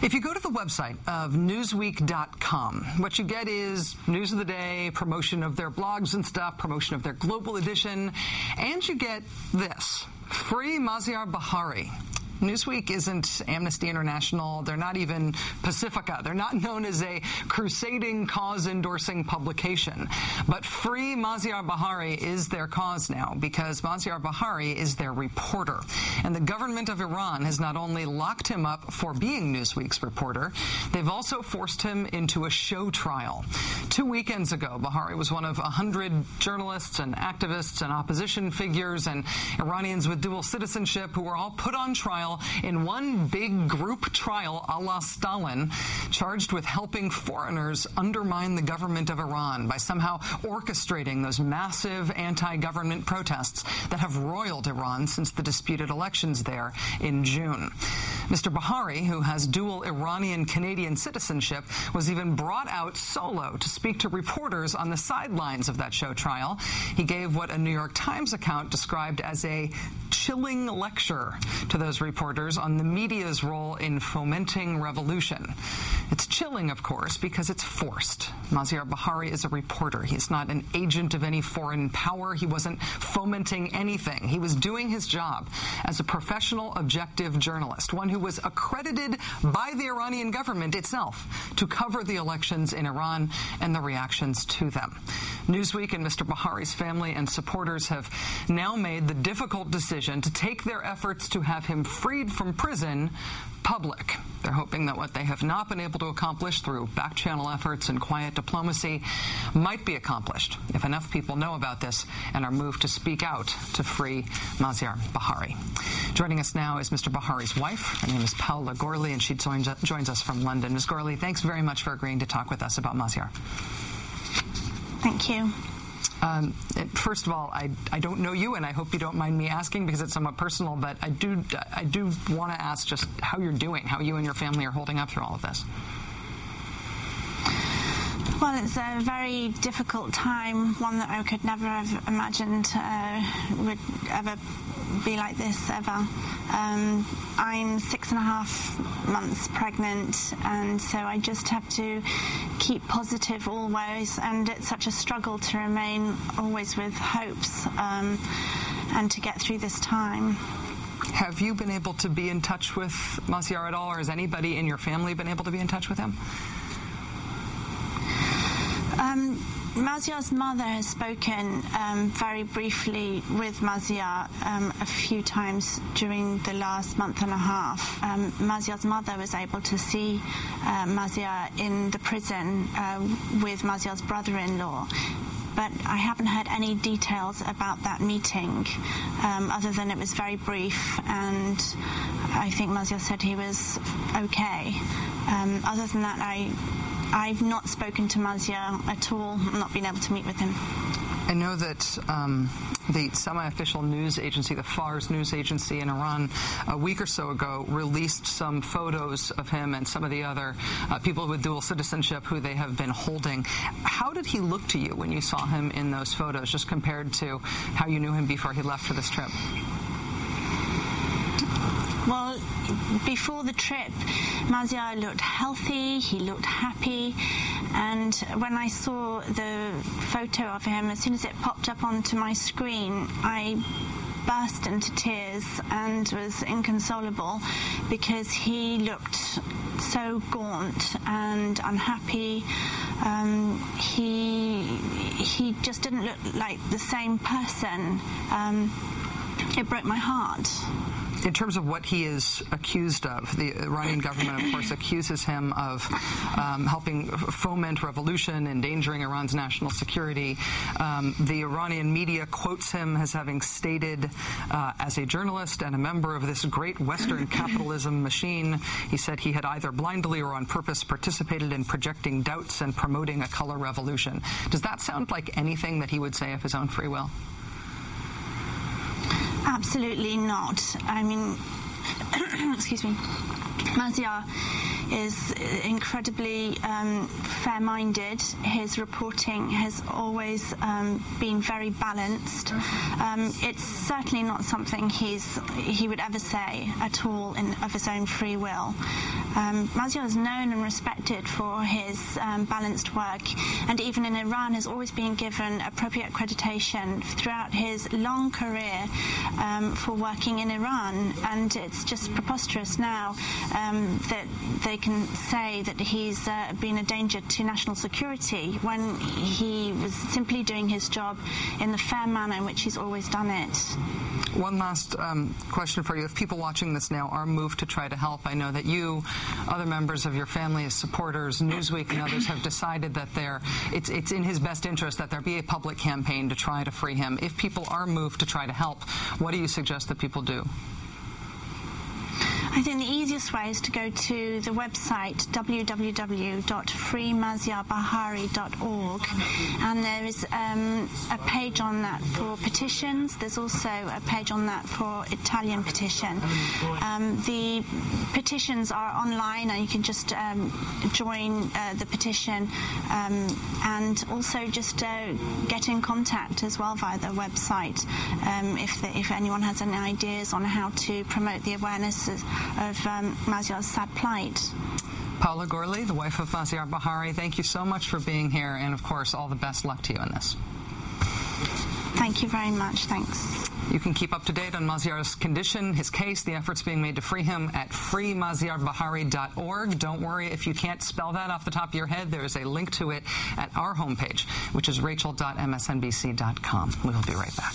If you go to the website of Newsweek.com, what you get is news of the day, promotion of their blogs and stuff, promotion of their global edition, and you get this: free Maziar Bahari. Newsweek isn't Amnesty International. They're not even Pacifica. They're not known as a crusading, cause-endorsing publication. But free Maziar Bahari is their cause now, because Maziar Bahari is their reporter. And the government of Iran has not only locked him up for being Newsweek's reporter, they've also forced him into a show trial. 2 weekends ago, Bahari was one of 100 journalists and activists and opposition figures and Iranians with dual citizenship who were all put on trial in one big group trial a la Stalin, charged with helping foreigners undermine the government of Iran by somehow orchestrating those massive anti-government protests that have roiled Iran since the disputed elections there in June. Mr. Bahari, who has dual Iranian-Canadian citizenship, was even brought out solo to speak to reporters on the sidelines of that show trial. He gave what a New York Times account described as a chilling lecture to those reporters on the media's role in fomenting revolution. It's chilling, of course, because it's forced. Maziar Bahari is a reporter. He's not an agent of any foreign power. He wasn't fomenting anything. He was doing his job as a professional, objective journalist, one who was accredited by the Iranian government itself to cover the elections in Iran and the reactions to them. Newsweek and Mr. Bahari's family and supporters have now made the difficult decision to take their efforts to have him freed from prison public. They're hoping that what they have not been able to accomplish through back-channel efforts and quiet diplomacy might be accomplished if enough people know about this and are moved to speak out to free Maziar Bahari. Joining us now is Mr. Bahari's wife. Her name is Paola Gourley, and she joins us from London. Ms. Gourley, thanks very much for agreeing to talk with us about Maziar. Thank you. First of all, I don't know you, and I hope you don't mind me asking because it's somewhat personal, but I do want to ask just how you're doing, how you and your family are holding up through all of this. Well, it's a very difficult time, one that I could never have imagined would ever be like this, ever. I'm 6.5 months pregnant, and so I just have to keep positive always, and it's such a struggle to remain always with hopes and to get through this time. Have you been able to be in touch with Maziar at all, or has anybody in your family been able to be in touch with him? Maziar's mother has spoken very briefly with Maziar a few times during the last month and a half. Maziar's mother was able to see Maziar in the prison with Maziar's brother-in-law, but I haven't heard any details about that meeting other than it was very brief, and I think Maziar said he was okay. Other than that, I've not spoken to Maziar at all, not been able to meet with him. I know that the semi-official news agency, the Fars news agency in Iran, a week or so ago released some photos of him and some of the other people with dual citizenship who they have been holding. How did he look to you when you saw him in those photos, just compared to how you knew him before he left for this trip? Well, before the trip, Maziar looked healthy, he looked happy, and when I saw the photo of him, as soon as it popped up onto my screen, I burst into tears and was inconsolable because he looked so gaunt and unhappy. He just didn't look like the same person. It broke my heart. In terms of what he is accused of, the Iranian government, of course, accuses him of helping foment revolution, endangering Iran's national security. The Iranian media quotes him as having stated, as a journalist and a member of this great Western capitalism machine, he said he had either blindly or on purpose participated in projecting doubts and promoting a color revolution. Does that sound like anything that he would say of his own free will? Absolutely not. I mean, excuse me, Maziar is incredibly fair-minded. His reporting has always been very balanced. It's certainly not something he would ever say at all of his own free will. Maziar is known and respected for his balanced work, and even in Iran has always been given appropriate accreditation throughout his long career for working in Iran. And it's just preposterous now that they can say that he's been a danger to national security when he was simply doing his job in the fair manner in which he's always done it. One last question for you. If people watching this now are moved to try to help, I know that you, other members of your family as supporters, Newsweek and others have decided that it's in his best interest that there be a public campaign to try to free him. If people are moved to try to help, what do you suggest that people do? I think the easiest way is to go to the website www.freemaziarbahari.org, and there is a page on that for petitions. There's also a page on that for Italian petition. The petitions are online, and you can just join the petition, and also just get in contact as well via the website if anyone has any ideas on how to promote the awareness of Maziar's sad plight. Paola Gourley, the wife of Maziar Bahari, thank you so much for being here, and of course, all the best luck to you in this. Thank you very much. Thanks. You can keep up to date on Maziar's condition, his case, the efforts being made to free him at freemaziarbahari.org. Don't worry if you can't spell that off the top of your head. There is a link to it at our homepage, which is rachel.msnbc.com. We will be right back.